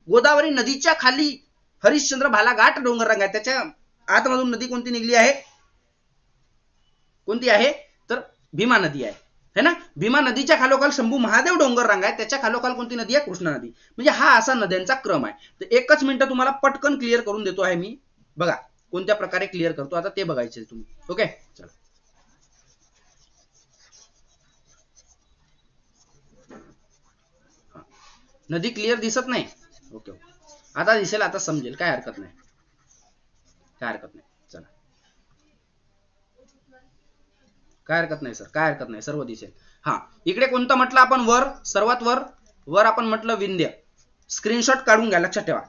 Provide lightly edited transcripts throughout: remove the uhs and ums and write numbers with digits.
गोदावरी नदीच्या खाली हरिश्चंद्र भालाघाट डोंगररांग आहे, त्याच्या आतमधून नदी कोणती निघली आहे, कोणती आहे तर भीमा नदी आहे, है ना. भीमा नदीच्या खालोखाल शंभू महादेव डोंगररांग आहे, त्याच्या खालोखाल कोणती नदी आहे, कृष्णा नदी. म्हणजे हा असा नद्यांचा क्रम आहे. तर एकच मिनिट तुम्हाला पटकन क्लिअर करून देतो आहे मी. बघा कोणत्या प्रकारे क्लिअर करतो आता ते बघायचे तुम्ही. ओके चला. नदी क्लिअर दिसत नाही. ओके आता दिसेल, आता समजेल, काय हरकत नाही, काय हरकत नाही. चला काय हरकत नाही सर, काय हरकत नाही, सर्व दिसेल. हा इकडे कोणतं म्हटलं आपण, वर, सर्वात वर, वर आपण म्हटलं विंध्य. स्क्रीनशॉट काढून घ्या, लक्षात ठेवा.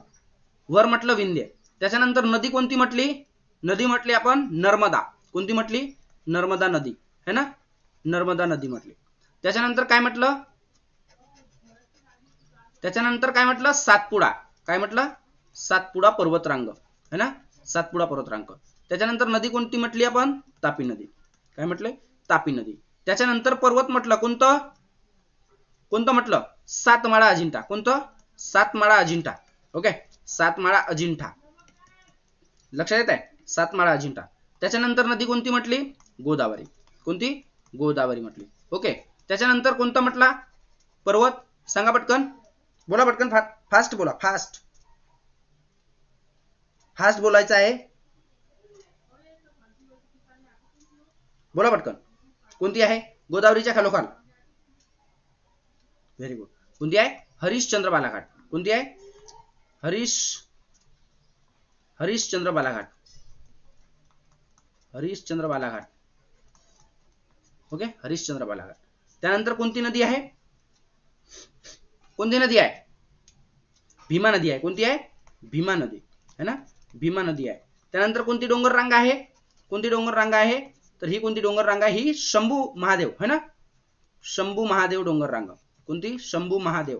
वर म्हटलं विंध्य. त्याच्यानंतर नदी कोणती म्हटली, नदी म्हटली आपण नर्मदा. कोणती म्हटली, नर्मदा नदी, है ना, नर्मदा नदी म्हटली. त्याच्यानंतर काय म्हटलं, त्याच्यानंतर काय म्हटलं, सातपुडा. काय म्हटलं, सातपुडा पर्वतरांग, है ना, सातपुडा पर्वतरांग. त्याच्यानंतर नदी कोणती म्हटली आपण, तापी नदी. काय म्हटले, तापी नदी. त्याच्यानंतर पर्वत म्हटलं कोणतं, कोणतं म्हटलं, सातमाळा अजिंठा. कोणतं, सातमाळा अजिंठा. ओके, सातमाळा अजिंठा, लक्षात येत आहे, सातमाळा अजिंठा. त्याच्यानंतर नदी कोणती म्हटली, गोदावरी. कोणती, गोदावरी म्हटली. ओके. त्याच्यानंतर कोणता म्हटला पर्वत, सांगा पटकन, बोला पटकन, फास्ट बोला, फास्ट फास्ट बोलायचं आहे, बोला पटकन. कोणती आहे, गोदावरीच्या खालोखाल, व्हेरी गुड. कोणती आहे, हरिश्चंद्र बालाघाट. कोणती आहे, हरिश्चंद्र बालाघाट, हरिश्चंद्र बालाघाट. ओके, हरिश्चंद्र बालाघाट. त्यानंतर कोणती नदी आहे, कोणती नदी आहे, भीमा नदी आहे. कोणती आहे, भीमा नदी, है ना, भीमा नदी आहे. त्यानंतर कोणती डोंगर रांग आहे, कोणती डोंगर रांग आहे तर ही कोणती डोंगर रांग आहे, ही शंभू महादेव, है ना, शंभू महादेव डोंगर रांग. कोणती, शंभू महादेव,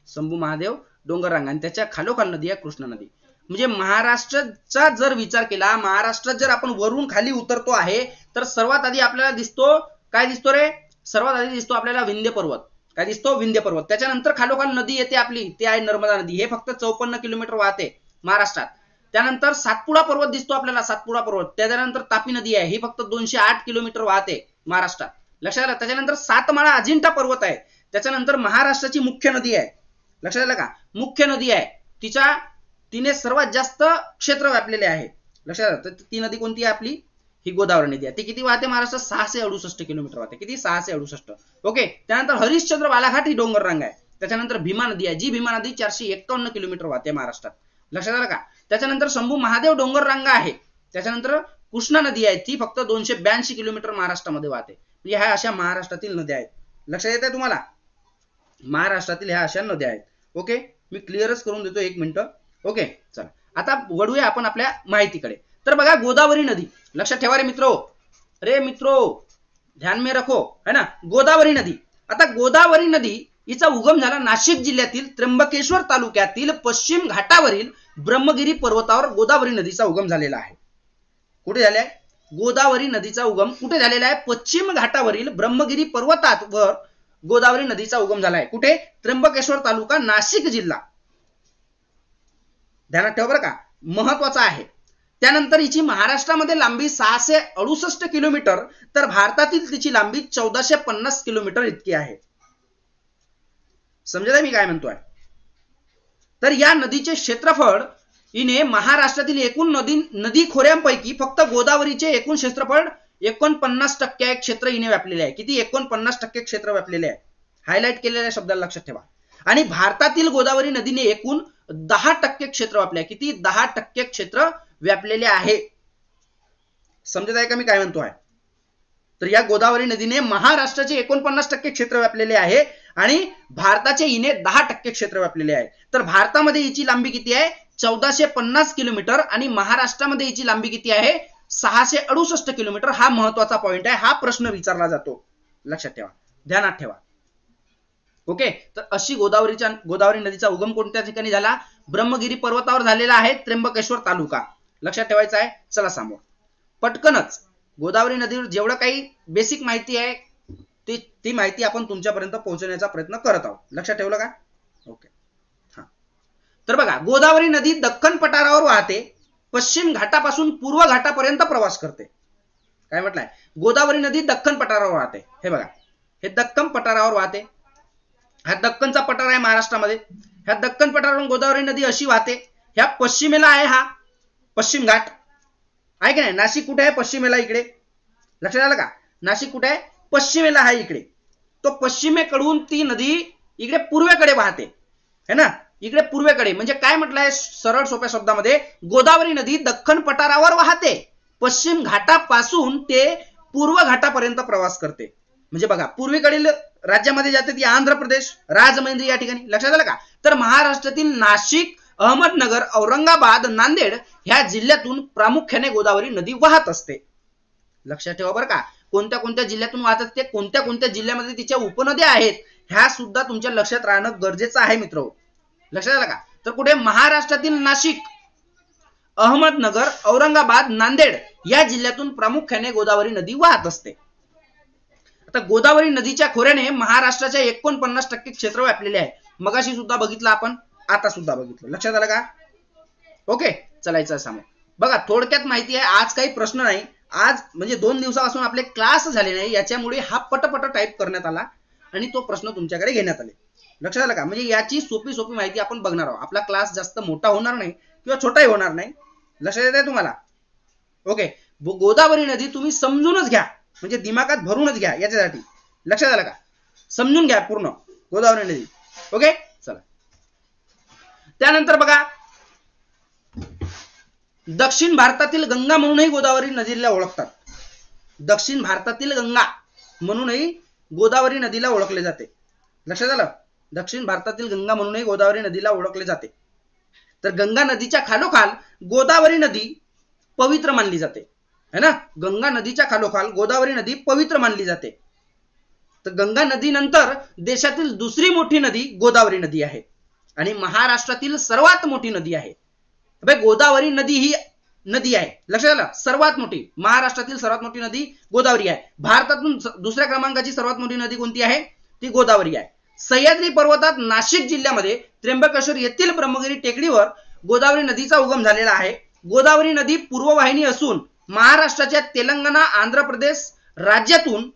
शंभू महादेव डोंगर रांग. आणि त्याच्या खालोखाल नदी आहे कृष्णा नदी. म्हणजे महाराष्ट्राचा जर विचार केला, महाराष्ट्रात जर आपण वरून खाली उतरतो आहे तर सर्वात आधी आपल्याला दिसतो, काय दिसतो रे, सर्वात आधी दिसतो आपल्याला विंध्य पर्वत. काय दिसतो, विंध्य पर्वत. त्याच्यानंतर खालोखाल नदी येते आपली, ती आहे नर्मदा नदी. हे फक्त 54 किलोमीटर वाहते महाराष्ट्रात. त्यानंतर सातपुडा पर्वत दिसतो आपल्याला, सातपुडा पर्वत. त्याच्यानंतर तापी नदी आहे, ही फक्त 208 किलोमीटर वाहते महाराष्ट्रात, लक्षात आलं. त्याच्यानंतर सातमाळा अजिंठा पर्वत आहे. त्याच्यानंतर महाराष्ट्राची मुख्य नदी आहे, लक्षात आलं का, मुख्य नदी आहे, तिने सर्वात जास्त क्षेत्र व्यापलेले आहे, लक्षात आलं. तर ती नदी कोणती आहे आपली, ही गोदावरी नदी आहे. ती किती वाहते महाराष्ट्रात, 668 किलोमीटर वाहते. किती, 668. ओके. त्यानंतर हरिश्चंद्र बालाघाट ही डोंगर रांग आहे. त्याच्यानंतर भीमा नदी आहे, जी भीमा नदी 451 किलोमीटर वाहते महाराष्ट्रात, लक्षात आलं का. त्याच्यानंतर शंभू महादेव डोंगर रांग आहे. त्याच्यानंतर कृष्णा नदी आहे, ती फक्त 282 किलोमीटर महाराष्ट्रामध्ये वाहते. म्हणजे ह्या अशा महाराष्ट्रातील नद्या आहेत, लक्षात येत आहे तुम्हाला, महाराष्ट्रातील ह्या अशा नद्या आहेत. ओके, मी क्लिअरच करून देतो, एक मिनिट. ओके चला, आता वळूया आपण आपल्या माहितीकडे. तर बघा, गोदावरी नदी, लक्षात ठेवा रे मित्रो, रे मित्रो ध्यान में रखो, है ना, गोदावरी नदी. आता गोदावरी नदी हिचा उगम झाला नाशिक जिल्ह्यातील त्र्यंबकेश्वर तालुक्यातील पश्चिम घाटावरील ब्रह्मगिरी पर्वतावर गोदावरी नदीचा उगम झालेला आहे. कुठे झाले आहे, गोदावरी नदीचा उगम कुठे झालेला आहे, पश्चिम घाटावरील ब्रह्मगिरी पर्वतावर गोदावरी नदीचा उगम झाला आहे. कुठे, त्र्यंबकेश्वर तालुका, नाशिक जिल्हा, ध्यानात ठेवा बरं का, महत्वाचा आहे. त्यानंतर हिची महाराष्ट्रामध्ये लांबी 668 किलोमीटर, तर भारतातील तिची लांबी 1450 किलोमीटर इतकी आहे. समजलं मी काय म्हणतोय. तर या नदीचे क्षेत्रफळ, हिने महाराष्ट्रातील एकूण नदी खोऱ्यांपैकी फक्त गोदावरीचे एकूण क्षेत्रफळ 49% क्षेत्र हिने व्यापलेले आहे. किती, 49% क्षेत्र व्यापलेले आहे. हायलाइट केलेल्या शब्दाला लक्षात ठेवा. आणि भारतातील गोदावरी नदीने एकूण 10% क्षेत्र व्यापले आहे. किती, 10% क्षेत्र व्यापलेले आहे. समजत आहे का मी काय म्हणतो आहे. तर या गोदावरी नदीने महाराष्ट्राचे 49% क्षेत्र व्यापलेले आहे आणि भारताचे हिने 10% क्षेत्र व्यापलेले आहे. तर भारतामध्ये हिची लांबी किती आहे, 1450 किलोमीटर, आणि महाराष्ट्रामध्ये हिची लांबी किती आहे, 668 किलोमीटर. हा महत्वाचा पॉइंट आहे, हा प्रश्न विचारला जातो, लक्षात ठेवा, ध्यानात ठेवा. ओके. तर अशी गोदावरी नदीचा उगम कोणत्या ठिकाणी झाला, ब्रह्मगिरी पर्वतावर झालेला आहे, त्र्यंबकेश्वर तालुका, लक्षात ठेवायचं आहे. चला समोर पटकनच गोदावरी नदीवर जेवढं काही बेसिक माहिती आहे ती माहिती आपण तुमच्यापर्यंत पोहोचवण्याचा प्रयत्न करत आहोत, लक्षात ठेवलं का. ओके, हा तर बघा, गोदावरी नदी दख्खन पठारावर वाहते, पश्चिम घाटापासून पूर्व घाटापर्यंत प्रवास करते. काय म्हटलंय? गोदावरी नदी दख्खन पठारावर वाहते. हे बघा, हे दख्खन पठारावर वाहते. हा दख्खनचा पठार आहे महाराष्ट्रामध्ये. ह्या दख्खन पठारावरून गोदावरी नदी अशी वाहते. ह्या पश्चिमेला आहे हा पश्चिम घाट आहे की नाही. नाशिक कुठे आहे? पश्चिमेला इकडे. लक्षात आलं का? नाशिक कुठे आहे? पश्चिमेला आहे इकडे. तो पश्चिमेकडून ती नदी इकडे पूर्वेकडे वाहते, है ना. इकडे पूर्वेकडे म्हणजे काय म्हटलंय सरळ सोप्या शब्दामध्ये, गोदावरी नदी दख्खन पठारावर वाहते, पश्चिम घाटापासून ते पूर्व घाटापर्यंत प्रवास करते. म्हणजे बघा, पूर्वेकडील राज्यामध्ये जाते ती आंध्र प्रदेश, राजमंद्री या ठिकाणी. लक्षात आलं का? तर महाराष्ट्रातील नाशिक, अहमदनगर, औरंगाबाद, नांदेड ह्या जिल्ह्यातून प्रामुख्याने गोदावरी नदी वाहत असते. लक्षात ठेवा बरं का, कोणत्या कोणत्या जिल्ह्यातून वाहत असते, कोणत्या कोणत्या जिल्ह्यामध्ये तिच्या उपनद्या आहेत, ह्या सुद्धा तुमच्या लक्षात राहणं गरजेचं आहे मित्र. लक्षात आलं का? तर कुठे? महाराष्ट्रातील नाशिक, अहमदनगर, औरंगाबाद, नांदेड या जिल्ह्यातून प्रामुख्याने गोदावरी नदी वाहत असते. आता गोदावरी नदीच्या खोऱ्याने महाराष्ट्राच्या 49% क्षेत्र व्यापलेले आहे. मगाशी सुद्धा बघितलं आपण, आता सुद्धा बघितलं. लक्षात आलं का? ओके, चलायचं समोर. बघा, थोडक्यात माहिती आहे. आज काही प्रश्न नाही. आज म्हणजे 2 दिवसापासून आपले क्लास झाले नाही, याच्यामुळे हा पटपट टाईप करण्यात आला आणि तो प्रश्न तुमच्याकडे घेण्यात आले. लक्षात आलं का? म्हणजे याची सोपी सोपी माहिती आपण बघणार आहोत. आपला क्लास जास्त मोठा होणार नाही किंवा छोटाही होणार नाही. लक्षात येत आहे तुम्हाला? ओके, गोदावरी नदी तुम्ही समजूनच घ्या, म्हणजे दिमागात भरूनच घ्या याच्यासाठी. लक्षात आलं का? समजून घ्या पूर्ण गोदावरी नदी. ओके, चला. त्यानंतर बघा, दक्षिण भारतातील गंगा म्हणूनही गोदावरी नदीला ओळखतात. दक्षिण भारतातील गंगा म्हणूनही गोदावरी नदीला ओळखले जाते. लक्षात आलं? दक्षिण भारतातील गंगा म्हणूनही गोदावरी नदीला ओळखले जाते. तर गंगा नदीच्या खालोखाल गोदावरी नदी पवित्र मानली जाते, है ना. गंगा नदीच्या खालोखाल गोदावरी नदी पवित्र मानली जाते. तर गंगा नदीनंतर देशातील दुसरी मोठी नदी गोदावरी नदी आहे आणि महाराष्ट्रातील सर्वात मोठी नदी आहे. गोदावरी नदी ही नदी आहे. लक्षात आलं? सर्वात मोठी, महाराष्ट्रातील सर्वात मोठी नदी गोदावरी आहे. भारतातून दुसऱ्या क्रमांकाची सर्वात मोठी नदी कोणती आहे? ती गोदावरी आहे. सह्याद्री पर्वतात नाशिक जिल्ह्यामध्ये त्र्यंबकेश्वर येथील ब्रह्मगिरी टेकडीवर गोदावरी नदीचा उगम झालेला आहे. गोदावरी नदी पूर्ववाहिनी असून महाराष्ट्राच्या तेलंगणा, आंध्र प्रदेश राज्यातून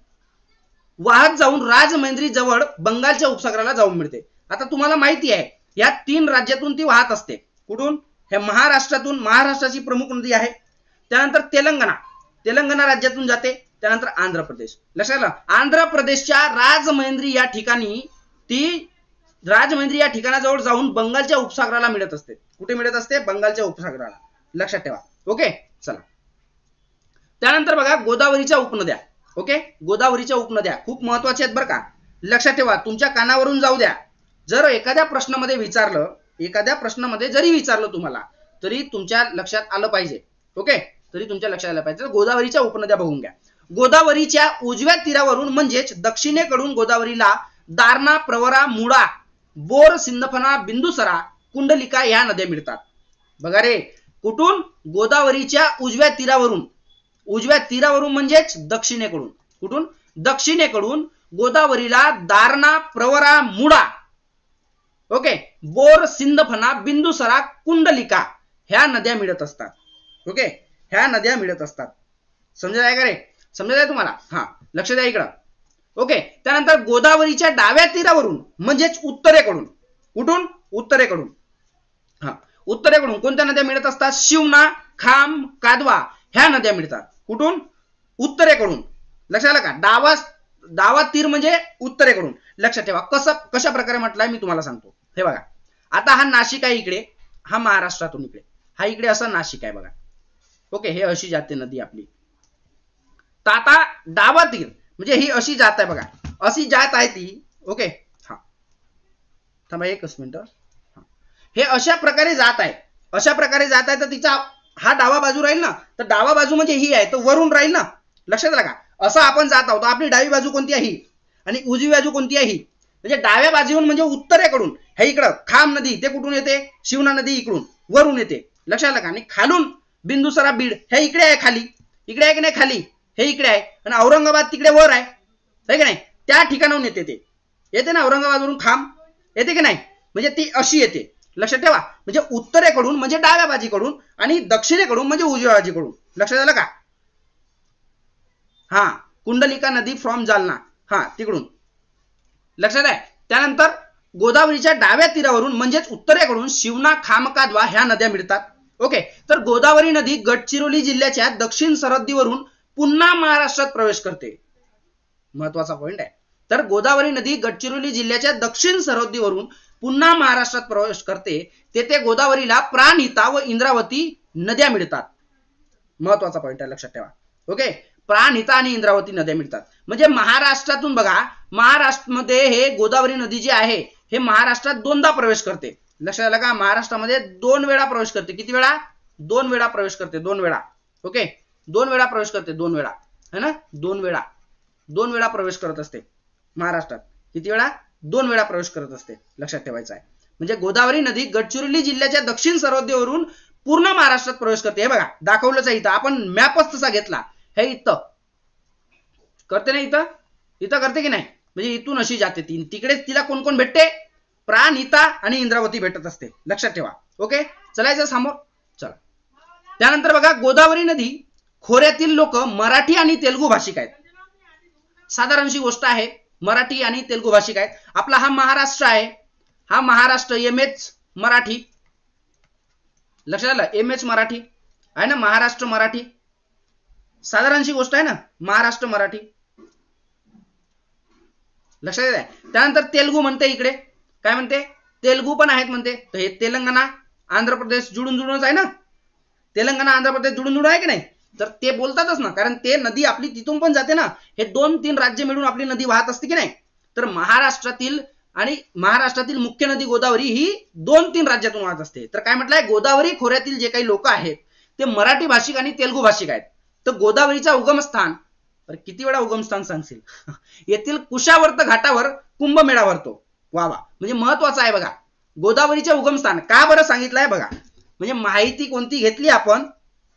वाहत जाऊन राजमंद्री जवळ बंगालच्या उपसागराला जाऊन मिळते. आता तुम्हाला माहिती आहे, या 3 राज्यातून ती वाहत असते. कुठून? हे महाराष्ट्रातून. महाराष्ट्राची प्रमुख नदी आहे. त्यानंतर तेलंगणा राज्यातून जाते. त्यानंतर आंध्र प्रदेश. लक्षात आलं? आंध्र प्रदेशच्या राजमंद्री या ठिकाणी ती राजमंद्री या ठिकाणाजवळ जाऊन बंगालच्या उपसागराला मिळत असते. कुठे मिळत असते? बंगालच्या उपसागराला. लक्षात ठेवा. ओके, चला. त्यानंतर बघा, गोदावरीच्या उपनद्या. ओके, गोदावरीच्या उपनद्या खूप महत्वाच्या आहेत बरं का. लक्षात ठेवा, तुमच्या कानावरून जाऊ द्या. जर एखाद्या प्रश्नामध्ये जरी विचारलं तुम्हाला, तरी तुमच्या लक्षात आलं पाहिजे. ओके, तरी तुमच्या लक्षात आलं पाहिजे. गोदावरीच्या उपनद्या बघून घ्या. गोदावरीच्या उजव्या तीरावरून म्हणजेच दक्षिणेकडून गोदावरीला दारणा, प्रवरा, मुळा, बोर, सिंदफणा, बिंदुसरा, कुंडलिका या नद्या मिळतात. बघा रे, कुठून? गोदावरीच्या उजव्या तीरावरून म्हणजेच दक्षिणेकडून. कुठून? दक्षिणेकडून गोदावरीला दारणा, प्रवरा, मुळा, ओके, बोर, सिंदफणा, बिंदुसरा, कुंडलिका ह्या नद्या मिळत असतात. ओके, ह्या नद्या मिळत असतात. समजलं आहे का रे? समजलं आहे तुम्हाला? हा, लक्ष द्या इकडं. ओके, त्यानंतर गोदावरीच्या डाव्या तीरावरून म्हणजेच उत्तरेकडून. कुठून? उत्तरेकडून. हा, उत्तरेकडून कोणत्या नद्या मिळत असतात? शिवना, खाम, कादवा ह्या नद्या मिळतात. कुठून? उत्तरेकडून. लक्षात आलं का? डावा तीर म्हणजे उत्तरेकडून. लक्षात ठेवा. कशा प्रकारे म्हटलंय मी तुम्हाला सांगतो. हे बघा, आता हा नाशिक आहे इकडे, हा महाराष्ट्रातून इकडे, हा इकडे असा नाशिक आहे बघा. ओके, हे अशी जाते नदी आपली. तर आता डावा तीर म्हणजे ही अशी जात आहे बघा, अशी जात आहे ती. ओके, हा, थांबा एकच मिनिट. हे अशा प्रकारे जात आहे, तर तिचा हा डावा बाजू राहील ना, तर डावा बाजू म्हणजे ही आहे, तर वरून राहील ना. लक्षात आलं का? असं आपण जात आहोत. आपली डावी बाजू कोणती आहे? ही. आणि उजवी बाजू कोणती आहे? ही. म्हणजे डाव्या बाजून म्हणजे उत्तरेकडून हे इकडं खाम नदी, ते कुठून येते? शिवना नदी इकडून वरून येते. लक्षात आलं का? आणि खालून बिंदुसरा, बीड हे इकडे आहे खाली. इकडे आहे की नाही? खाली हे इकडे आहे. आणि औरंगाबाद तिकडे वर आहे की नाही? त्या ठिकाणाहून येते. ते येते ना औरंगाबादवरून खाम येते की नाही? म्हणजे ती अशी येते. लक्षात ठेवा. म्हणजे उत्तरेकडून म्हणजे डाव्या बाजूकडून आणि दक्षिणेकडून म्हणजे उजव्या बाजूकडून. लक्षात आलं का? हा, कुंडलिका नदी फ्रॉम जालना, हा तिकडून. लक्षात आहे. त्यानंतर गोदावरीच्या डाव्या तीरावरून म्हणजेच उत्तरेकडून शिवना, खामकाद्वा ह्या नद्या मिळतात. ओके. तर गोदावरी नदी गडचिरोली जिल्ह्याच्या दक्षिण सरहद्दीवरून पुन्हा महाराष्ट्रात प्रवेश करते. महत्वाचा पॉइंट आहे. तर गोदावरी नदी गडचिरोली जिल्ह्याच्या दक्षिण सरहद्दीवरून पुन्हा महाराष्ट्रात प्रवेश करते. तेथे गोदावरीला प्राणहिता व इंद्रावती नद्या मिळतात. महत्वाचा पॉइंट आहे, लक्षात ठेवा. ओके. प्राणहिता आणि इंद्रावती नद्या मिळतात. म्हणजे महाराष्ट्रातून बघा, महाराष्ट्रामध्ये हे गोदावरी नदी जी आहे हे महाराष्ट्रात दोनदा प्रवेश करते. लक्षात आलं का? महाराष्ट्रामध्ये 2 वेळा प्रवेश करते. किती वेळा? 2 वेळा प्रवेश करते. 2 वेळा. ओके. 2 वेळा प्रवेश करते. 2 वेळा, है ना? 2 वेळा. 2 वेळा प्रवेश करत असते महाराष्ट्रात. किती वेळा? 2 वेळा प्रवेश करत असते. लक्षात ठेवायचं आहे. म्हणजे गोदावरी नदी गडचिरोली जिल्ह्याच्या दक्षिण सरहद्दीवरून पूर्ण महाराष्ट्रात प्रवेश करते. हे बघा, दाखवलंच आहे इथं. आपण मॅपच तसा घेतला. हे इथं करते ना, इथं करते की नाही? म्हणजे इथून अशी जाते ती. तिकडेच तिला कोण कोण भेटते? प्राणहिता आणि इंद्रावती भेटत असते. लक्षात ठेवा. ओके. चलायचं समोर. चला. त्यानंतर बघा, गोदावरी नदी खोऱ्यातील लोक मराठी आणि तेलुगू भाषिक आहेत. साधारणशी गोष्ट आहे. मराठी आणि तेलुगू भाषिक आहेत. आपला हा महाराष्ट्र आहे. हा महाराष्ट्र एमएच मराठी. लक्षात आलं? एमएच मराठी आहे ना, महाराष्ट्र मराठी. साधारणशी गोष्ट आहे ना, महाराष्ट्र मराठी. लक्षात येत आहे. त्यानंतर तेलुगू म्हणते इकडे. काय म्हणते? तेलुगू पण आहेत म्हणते. तर हे तेलंगणा, आंध्र प्रदेश जुळूनच आहे ना. तेलंगणा, आंध्र प्रदेश जुळून आहे की नाही? तर ते बोलतातच ना, कारण ते नदी आपली तिथून पण जाते ना. हे 2-3 राज्य मिळून आपली नदी वाहत असते की नाही? तर महाराष्ट्रातील मुख्य नदी गोदावरी ही 2-3 राज्यातून वाहत असते. तर काय म्हटलंय? गोदावरी खोऱ्यातील जे काही लोक आहेत ते मराठी भाषिक आणि तेलुगू भाषिक आहेत. तर गोदावरीचा उगमस्थान, किती वेळा उगमस्थान सांगशील? येथील कुशावर्त घाटावर कुंभमेळा भरतो. वा वा. म्हणजे महत्वाचं आहे बघा. गोदावरीचे उगमस्थान का बरं सांगितलंय बघा. म्हणजे माहिती कोणती घेतली आपण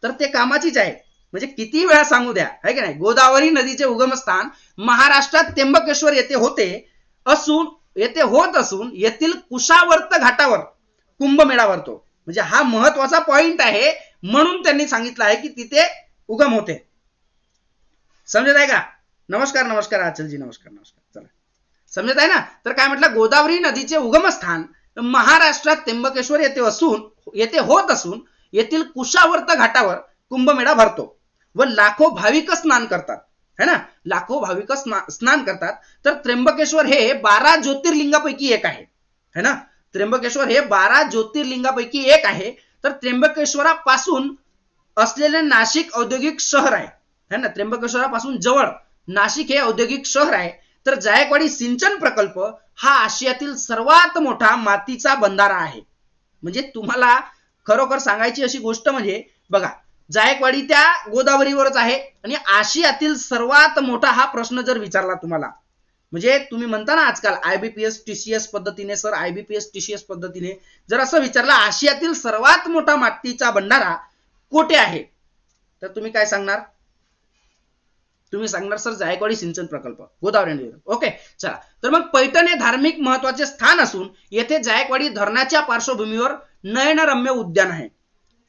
तर ते कामाचीच आहे. म्हणजे किती वेळा सांगू द्या, है की नाही? गोदावरी नदीचे उगमस्थान महाराष्ट्रात त्र्यंबकेश्वर येथे होत असून येथील कुशावर्त घाटावर कुंभमेळा भरतो. म्हणजे हा महत्वाचा पॉइंट आहे. म्हणून त्यांनी सांगितलं आहे की तिथे उगम होते. समजत आहे का? नमस्कार नमस्कार आचलजी, नमस्कार नमस्कार. चला, समजत आहे ना? तर काय म्हटलं? गोदावरी नदीचे उगमस्थान महाराष्ट्रात त्र्यंबकेश्वर येथे होत असून येथील कुशावर्त घाटावर कुंभमेळा भरतो व लाखो भाविक स्नान करतात, है ना? लाखो भाविक स्नान करतात. तर त्र्यंबकेश्वर हे 12 ज्योतिर्लिंगापैकी एक आहे, है ना? त्र्यंबकेश्वर हे 12 ज्योतिर्लिंगापैकी एक आहे. तर त्र्यंबकेश्वरापासून असलेले नाशिक औद्योगिक शहर आहे, है ना? त्र्यंबकेश्वरापासून जवळ नाशिक हे औद्योगिक शहर आहे. तर जायकवाडी सिंचन प्रकल्प हा आशियातील सर्वात मोठा मातीचा बंधारा आहे. म्हणजे तुम्हाला खरोखर सांगायची अशी गोष्ट म्हणजे बघा, जायकवाडी त्या गोदावरीवरच आहे आणि आशियातील सर्वात मोठा हा प्रश्न जर विचारला तुम्हाला, म्हणजे तुम्ही म्हणता ना आजकाल आयबीपीएस टीसीएस पद्धतीने, सर आयबीपीएस टीसीएस पद्धतीने जर असं विचारलं आशियातील सर्वात मोठा मातीचा भंडारा कोठे आहे, तर तुम्ही काय सांगणार? तुम्ही सांगणार सर जायकवाडी सिंचन प्रकल्प, गोदावरी नदीवर. ओके. चला, तर मग पैठण हे धार्मिक महत्वाचे स्थान असून येथे जायकवाडी धरणाच्या पार्श्वभूमीवर नयनरम्य उद्यान आहे.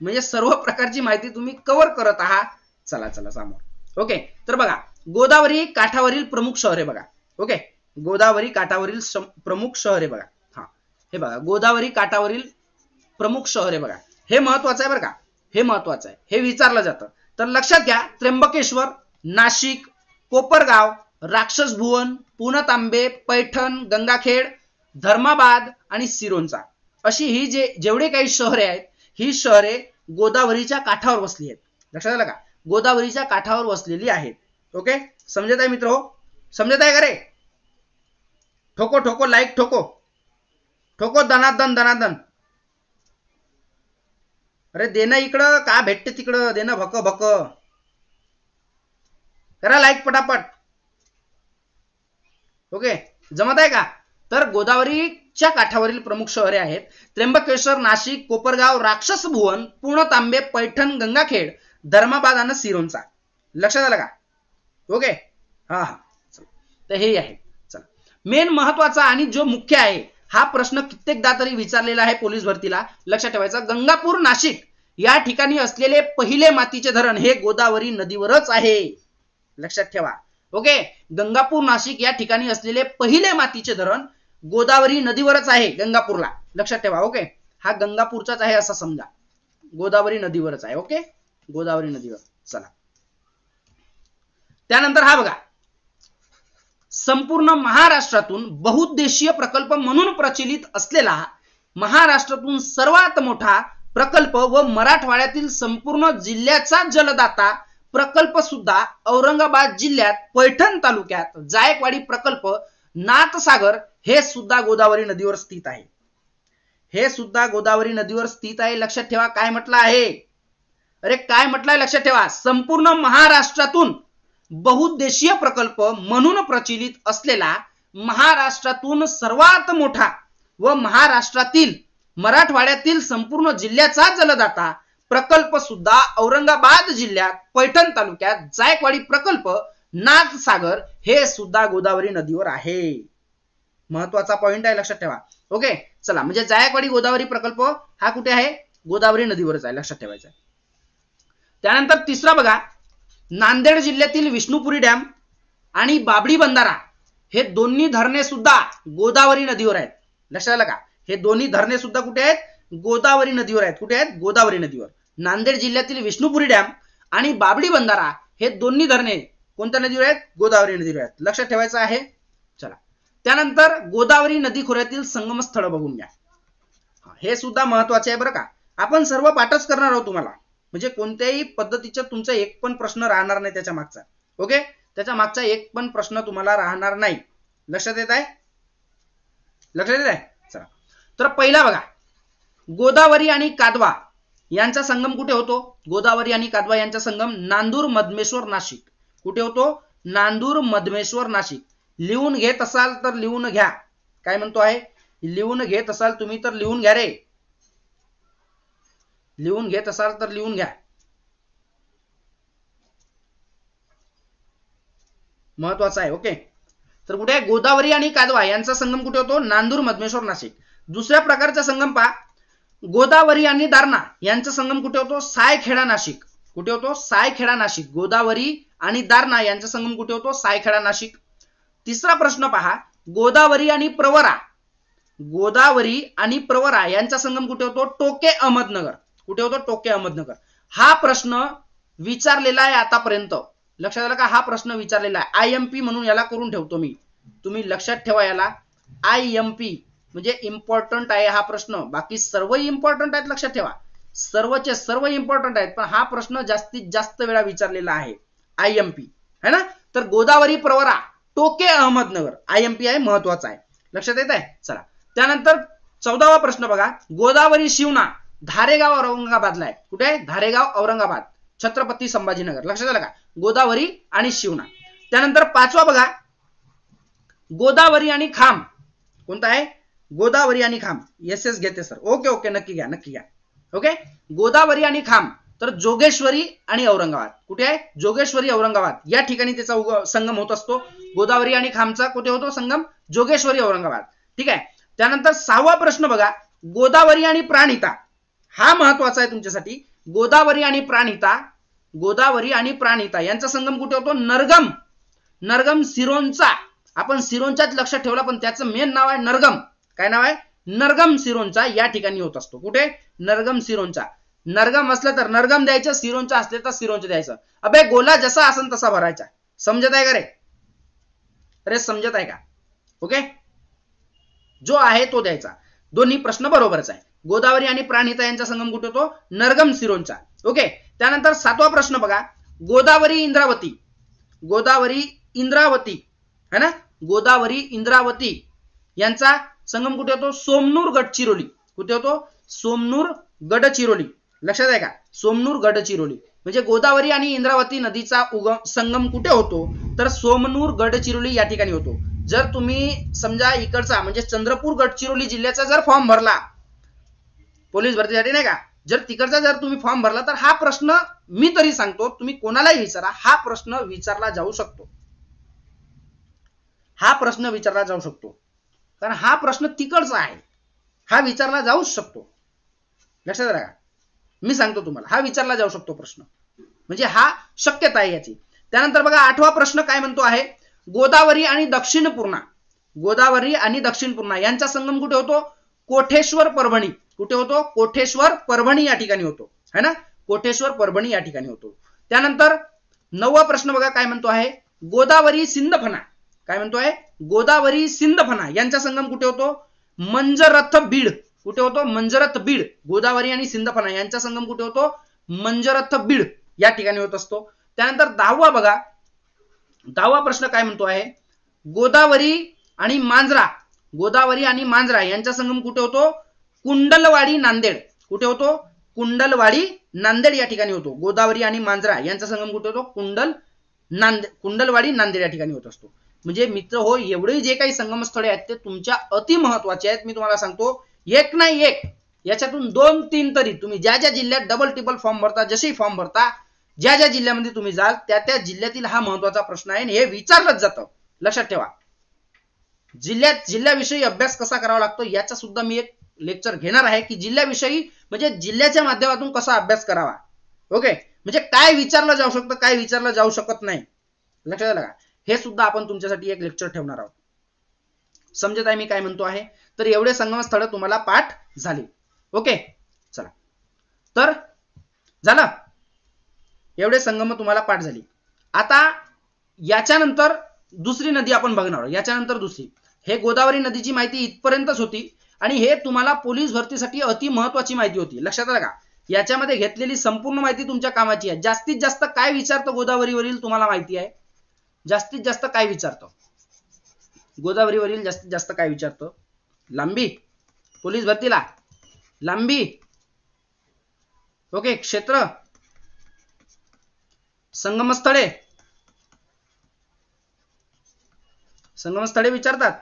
म्हणजे सर्व प्रकारची माहिती तुम्ही कव्हर करत आहात. चला समोर. ओके. तर बघा, गोदावरी काठावरील प्रमुख शहर आहे बघा. ओके. गोदावरी काठावरील प्रमुख शहर आहे बघा. हा, हे बघा, गोदावरी काठावरील प्रमुख शहर आहे बघा. हे महत्वाचं आहे बरं का. हे महत्वाचं आहे, हे विचारलं जातं. तर लक्षात घ्या, त्र्यंबकेश्वर, नाशिक, कोपरगाव, राक्षसभुवन, पुणतांबे, पैठण, गंगाखेड, धर्माबाद आणि सिरोंचा अशी ही जेवढे काही शहरे आहेत, ही शहरे गोदावरीच्या काठावर बसली आहेत. लक्षात आलं का? गोदावरीच्या काठावर बसलेली आहेत. ओके. समजत आहे मित्र? समजत आहे का रे? ठोको ठोको लाईक, ठोको दनादन. अरे देणं इकडं, का भेटते तिकडं, देणं भक करा लाईक पटापट. ओके. जमत आहे का? तर गोदावरीच्या काठावरील प्रमुख शहरे आहेत त्र्यंबकेश्वर, नाशिक, कोपरगाव, राक्षसभुवन, पुणतांबे, पैठण, गंगाखेड, धर्माबाद आणि सिरोंचा. लक्षात आलं का? ओके. हा. तर हे आहे. चला, मेन महत्वाचा आणि जो मुख्य आहे हा प्रश्न कित्येकदा तरी विचारलेला आहे पोलीस भरतीला, लक्षात ठेवायचा. गंगापूर नाशिक या ठिकाणी असलेले पहिले मातीचे धरण हे गोदावरी नदीवरच आहे, लक्षात ठेवा. ओके, गंगापूर नाशिक या ठिकाणी असलेले पहिले मातीचे धरण गोदावरी नदीवरच आहे, गंगापूरला, लक्षात ठेवा. ओके, हा गंगापूरचाच आहे असं समजा, गोदावरी नदीवरच आहे. ओके, गोदावरी नदीवर. चला, त्यानंतर हा बघा, संपूर्ण महाराष्ट्रातून बहुउद्देशीय प्रकल्प म्हणून प्रचलित असलेला महाराष्ट्रातून सर्वात मोठा प्रकल्प व मराठवाड्यातील संपूर्ण जिल्ह्याचा जलदाता प्रकल्प सुद्धा औरंगाबाद जिल्ह्यात पैठण तालुक्यात जायकवाडी प्रकल्प नाथसागर हे सुद्धा गोदावरी नदीवर स्थित आहे. हे सुद्धा गोदावरी नदीवर स्थित आहे, लक्षात ठेवा. काय म्हटलं आहे? अरे काय म्हटलंय लक्षात ठेवा. संपूर्ण महाराष्ट्रातून बहुउद्देशीय प्रकल्प म्हणून प्रचलित असलेला महाराष्ट्रातून सर्वात मोठा व महाराष्ट्रातील मराठवाड्यातील संपूर्ण जिल्ह्याचा जलदाता प्रकल्प सुद्धा औरंगाबाद जिल्ह्यात पैठण तालुक्यात जायकवाडी प्रकल्प नाथसागर हे सुद्धा गोदावरी नदीवर आहे. महत्वाचा पॉइंट आहे, लक्षात ठेवा. ओके, चला, म्हणजे जायकवाडी गोदावरी प्रकल्प हा कुठे आहे? गोदावरी नदीवरच आहे, लक्षात ठेवायचं. त्यानंतर तिसरा बघा, नांदेड जिल्ह्यातील विष्णुपुरी डॅम आणि बाबडी बंधारा हे दोन्ही धरणे सुद्धा गोदावरी नदीवर आहेत, लक्षात आलं का? हे दोन्ही धरणे सुद्धा कुठे आहेत? गोदावरी नदीवर आहेत. कुठे आहेत? गोदावरी नदीवर. नांदेड जिल्ह्यातील विष्णुपुरी डॅम आणि बाबडी बंधारा हे दोन्ही धरणे कोणत्या नदीवर आहेत? गोदावरी नदीवर आहेत, लक्षात ठेवायचं आहे. चला, त्यानंतर गोदावरी नदी खोऱ्यातील संगमस्थळ बघून घ्या. हे सुद्धा महत्वाचे आहे बरं का. आपण सर्व पाठच करणार आहोत तुम्हाला, म्हणजे कोणत्याही पद्धतीचा तुमचा एक पण प्रश्न राहणार नाही त्याच्या मागचा. ओके, त्याच्या मागचा एक पण प्रश्न तुम्हाला राहणार नाही, लक्षात येत आहे? लक्षात येत आहे? चला, तर पहिला बघा, गोदावरी आणि कादवा यांचा संगम कुठे होतो? गोदावरी आणि कादवा यांचा संगम नांदूर मधमेश्वर नाशिक. कुठे होतो? नांदूर मधमेश्वर नाशिक. लिहून घेत असाल तर लिहून घ्या. काय म्हणतो आहे? लिहून घेत असाल तुम्ही तर लिहून घ्या रे, लिहून घेत असाल तर लिहून घ्या, महत्वाचं आहे. ओके, तर कुठे आहे? गोदावरी आणि कादवा यांचा संगम कुठे होतो? नांदूर मधमेश्वर नाशिक. दुसऱ्या प्रकारचा संगम पहा, गोदावरी आणि दारणा यांचा संगम कुठे होतो? सायखेडा नाशिक. कुठे होतो? सायखेडा नाशिक. गोदावरी आणि दारणा यांचा संगम कुठे होतो? सायखेडा नाशिक. तिसरा प्रश्न पहा, गोदावरी आणि प्रवरा, गोदावरी आणि प्रवरा यांचा संगम कुठे होतो? टोके अहमदनगर. कुठे होतो? टोके अहमदनगर. हा प्रश्न विचारलेला आहे आतापर्यंत, लक्षात आलं का? हा प्रश्न विचारलेला आहे. आयएमपी म्हणून याला करून ठेवतो मी, तुम्ही लक्षात ठेवा याला. आयएमपी म्हणजे इम्पॉर्टंट आहे हा प्रश्न. बाकी सर्व इम्पॉर्टंट आहेत, लक्षात ठेवा. सर्वचे सर्व इम्पॉर्टंट आहेत, पण हा प्रश्न जास्तीत जास्त वेळा विचारलेला आहे. आयएमपी है ना. तर गोदावरी प्रवरा टोके अहमदनगर आयएमपी आहे, महत्वाचा आहे, लक्षात येत आहे. चला, त्यानंतर 14वा प्रश्न बघा, गोदावरी शिवना धारेगाव औरंगाबादला आहे. कुठे आहे? धारेगाव औरंगाबाद, छत्रपती संभाजीनगर, लक्षात आलं का? गोदावरी आणि शिवना. त्यानंतर 5वा बघा, गोदावरी आणि खाम. कोणता आहे? गोदावरी आणि खाम. एस एस घेते सर. ओके ओके, नक्की घ्या, नक्की घ्या. ओके, गोदावरी आणि खाम. तर जोगेश्वरी आणि औरंगाबाद. कुठे आहे? जोगेश्वरी औरंगाबाद या ठिकाणी त्याचा संगम होत असतो. गोदावरी आणि खामचा कुठे होतो संगम? जोगेश्वरी औरंगाबाद. ठीक आहे. त्यानंतर 6वा प्रश्न बघा, गोदावरी आणि प्राणहिता. हा महत्वाचा आहे तुमच्यासाठी. गोदावरी आणि प्राणहिता, गोदावरी आणि प्राणहिता यांचा संगम कुठे होतो? नरगम. नरगम सिरोंचा. आपण सिरोंचाच लक्षात ठेवला, पण त्याचं मेन नाव आहे नरगम. काय नाव आहे? नरगम सिरोंचा या ठिकाणी होत असतो. कुठे? नरगम सिरोंचा. नरगम असलं तर नरगम द्यायचं, सिरोंचा असले तर सिरोंचा द्यायचं. अबे गोला जसा असेल तसा भरायचा. समजत आहे का रे? अरे समजत आहे का? ओके, जो आहे तो द्यायचा. दोन्ही प्रश्न बरोबरच आहे. गोदावरी आणि प्राणहिता यांचा संगम कुठे होतो? नरगम सिरोंचा. ओके, त्यानंतर 7वा प्रश्न बघा, गोदावरी इंद्रावती. गोदावरी इंद्रावती है ना. गोदावरी इंद्रावती यांचा संगम कुठे होतो? सोमनूर गडचिरोली. कुठे होतो? सोमनूर गडचिरोली. लक्षात आहे का? सोमनूर गडचिरोली. म्हणजे गोदावरी आणि इंद्रावती नदीचा संगम कुठे होतो? तर सोमनूर गडचिरोली या ठिकाणी होतो. जर तुम्ही समजा इकडचा म्हणजे चंद्रपूर गडचिरोली जिल्ह्याचा जर फॉर्म भरला पोलीस भरतीसाठी नाही का, जर तिकडचा जर तुम्ही फॉर्म भरला तर हा प्रश्न मी तरी सांगतो, तुम्ही कोणालाही विचारा, हा प्रश्न विचारला जाऊ शकतो. हा प्रश्न विचारला जाऊ शकतो. कारण हा प्रश्न तिकडचा आहे, हा विचारला जाऊच शकतो. लक्षात आलं का? मी सांगतो तुम्हाला, हा विचारला जाऊ शकतो प्रश्न, म्हणजे हा शक्यता आहे याची. त्यानंतर बघा 8वा प्रश्न काय म्हणतो आहे, गोदावरी आणि दक्षिण पूर्णा, गोदावरी आणि दक्षिण पूर्णा यांचा संगम कुठे होतो? कोठेश्वर परभणी. कुठे होतो? कोठेश्वर परभणी या ठिकाणी होतो, है ना, कोठेश्वर परभणी या ठिकाणी होतो. त्यानंतर 9वा प्रश्न बघा काय म्हणतो आहे, गोदावरी सिंदफणा. काय म्हणतो आहे? गोदावरी सिंदफणा यांचा संगम कुठे होतो? मंजरथ बीड. कुठे होतो? मंजरथ बीड. गोदावरी आणि सिंदफणा यांचा संगम कुठे होतो? मंजरथ बीड या ठिकाणी होत असतो. त्यानंतर 10वा बघा, 10वा प्रश्न काय म्हणतो आहे, गोदावरी आणि मांजरा, गोदावरी आणि मांजरा यांचा संगम कुठे होतो? कुंडलवाडी नांदेड. कुठे होतो? कुंडलवाडी नांदेड या ठिकाणी होतो. गोदावरी आणि मांजरा यांचा संगम कुठे होतो? कुंडलवाडी नांदेड या ठिकाणी होत असतो. म्हणजे मित्र हो, एवढे जे काही संगमस्थळे आहेत ते तुमच्या अति महत्वाचे आहेत. मी तुम्हाला सांगतो, एक नाही एक, याच्यातून 2-3 तरी तुम्ही ज्या ज्या जिल्ह्यात डबल टिबल फॉर्म भरता, जसे फॉर्म भरता, ज्या ज्या जिल्ह्यामध्ये तुम्ही जाल त्या त्या जिल्ह्यातील हा महत्वाचा प्रश्न आहे, हे विचारलंच जातं. लक्षात ठेवा. जिल्ह्याविषयी अभ्यास कसा करावा लागतो याचा सुद्धा मी एक लेक्चर घेणार आहे, की जिल्ह्याविषयी म्हणजे जिल्ह्याच्या माध्यमातून कसा अभ्यास करावा. ओके, म्हणजे काय विचारलं जाऊ शकतं, काय विचारलं जाऊ शकत नाही. लक्षात आलं का? हे सुद्धा आपण तुमच्यासाठी एक लेक्चर ठेवणार आहोत. समजत आहे मी काय म्हणतो आहे? तर एवढे संगमस्थळ तुम्हाला पाठ झाले. ओके, चला, तर झालं, एवढे संगम तुम्हाला पाठ झाली. आता याच्यानंतर दुसरी नदी आपण बघणार आहोत. याच्यानंतर दुसरी, हे गोदावरी नदीची माहिती इथपर्यंतच होती आणि हे तुम्हाला पोलीस भरतीसाठी अति महत्वाची माहिती होती. लक्षात आलं का? याच्यामध्ये घेतलेली संपूर्ण माहिती तुमच्या कामाची आहे. जास्तीत जास्त काय विचारतं गोदावरीवरील तुम्हाला माहिती आहे? जास्तीत जास्त काय विचारतं गोदावरीवरील? जास्तीत जास्त काय विचारतं? लांबी, पोलीस भरतीला लांबी, ओके, क्षेत्र, संगमस्थळे, संगमस्थळे विचारतात.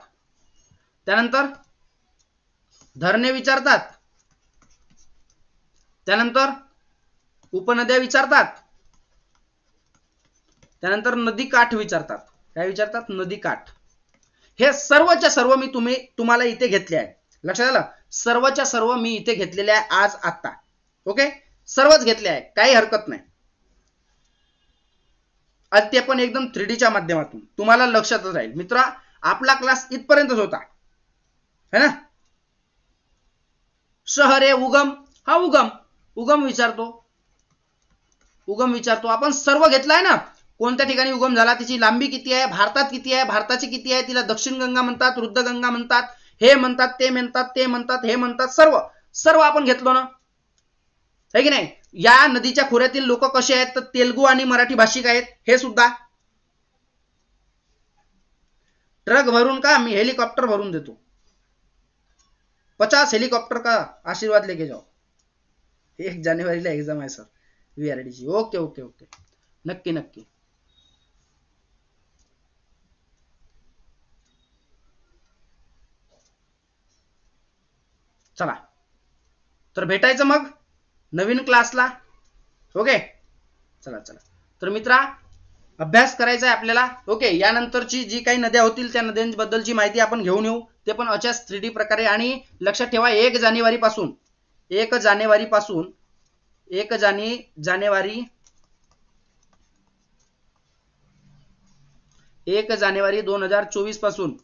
त्यानंतर धरणे विचारतात. त्यानंतर उपनद्या विचारतात. त्यानंतर नदी काठ विचारतात. काय विचारतात? नदी काठ. हे सर्वच्या सर्व मी तुम्हाला इथे घेतले आहे. लक्षात आलं? सर्वच्या सर्व मी इथे घेतलेले आहे आज आता. ओके, सर्वच घेतले आहे, काही हरकत नाही. आज ते पण एकदम 3D च्या माध्यमातून तुम्हाला लक्षातच राहील. मित्रा, आपला क्लास इथपर्यंतच होता, है ना. शहरे, उगम, हा उगम विचारतो. उगम विचारतो. आपण सर्व घेतलाय ना, कोणत्या ठिकाणी उगम झाला, तिची लांबी किती आहे, भारतात किती आहे, भारताची किती आहे, तिला दक्षिण गंगा म्हणतात, रुद्र गंगा म्हणतात, हे म्हणतात, ते म्हणतात, ते म्हणतात, हे म्हणतात, सर्व आपण घेतलो ना, है की नाही. या नदीच्या खोऱ्यातील लोक कसे आहेत, तर तेलुगू आणि मराठी भाषिक आहेत. हे सुद्धा ट्रक भरून का, मी हेलिकॉप्टर भरून देतो. 50 हेलिकॉप्टर का आशीर्वाद लेके जाओ. 1 जानेवारीला एग्जाम आहे सर VRDची. ओके ओके ओके, नक्की नक्की. चला, तर भेटायचं मग नवीन क्लासला. ओके, चला चला. तर मित्रा, अभ्यास करायचा आहे आपल्याला. ओके, यानंतरची जी काही नद्या होतील त्या नद्यांबद्दलची माहिती आपण घेऊन येऊ, ते पण अशाच 3D प्रकारे. आणि लक्षात ठेवा, 1 जानेवारी 2024 पासून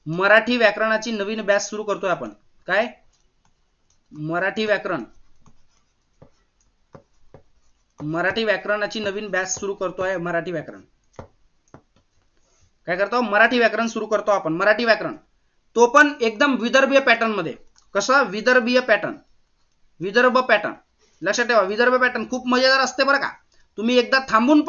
मराठी व्याकरणाची नवीन बॅच सुरू करतोय आपण. काय? मराठी व्याकरणाची नवीन बॅच सुरू करतोय. मराठी व्याकरण काय करतो? मराठी व्याकरण सुरू करतो आपण. मराठी व्याकरण, तो पण एकदम विदर्भीय पॅटर्न मध्ये. कसं? विदर्भ पॅटर्न. लक्षात ठेवा, विदर्भ पॅटर्न खूप मजेदार असते बरं का. तुम्ही एकदा थांबून